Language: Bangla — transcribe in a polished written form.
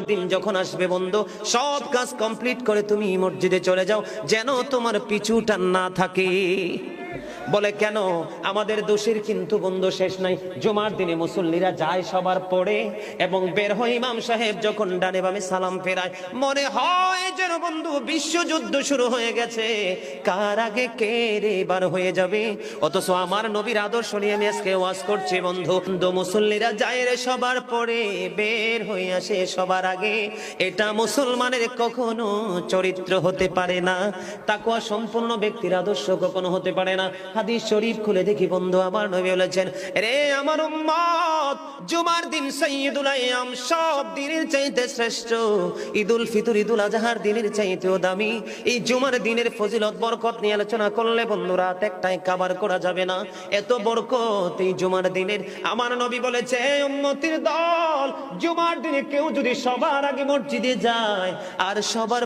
জুমার দিন যখন আসবে বন্ধু, সব কাজ কমপ্লিট করে তুমি মসজিদে চলে যাও, যেন তোমার পিছুটা না থাকে। বলে কেন? আমাদের দোষের কিন্তু বন্ধু শেষ নাই। জুমার দিনে মুসল্লিরা যায় সবার পড়ে এবং বের হয়, ইমাম সাহেব যখন ডানে বামে সালাম ফেরায়, মনে হয় যেন বন্ধু বিশ্বযুদ্ধ শুরু হয়ে গেছে, কার আগে কে রে বার হয়ে যাবে। অথচ আমার নবীর আদর্শ নিয়ে আমি আজকে ওয়াজ করছি বন্ধু। মুসল্লিরা যায় রে সবার পড়ে, বের হয়ে আসে সবার আগে। এটা মুসলমানের কখনো চরিত্র হতে পারে না, তাকওয়া সম্পূর্ণ ব্যক্তির আদর্শ কখনো হতে পারে না। হাদিস শরীফ খুলে দেখি বন্ধু, আমার নবী বলেছেন, রে আমার উম্মত, জুমার দিন সাইয়্যিদুল আইয়াম, সব দিনের চাইতে শ্রেষ্ঠ। ঈদুল ফিতর, ঈদুল আজহার দিনের চাইতেও দামি। এই জুমার দিনের ফজিলত বরকত নিয়ে আলোচনা করলে বন্ধু রাত একটাই কভার করা যাবে না, এত বরকত এই জুমার দিনের। আমার নবী বলেছে, উম্মতের দল, জুমার দিনে কেউ যদি সবার আগে মসজিদে যায় আর সবার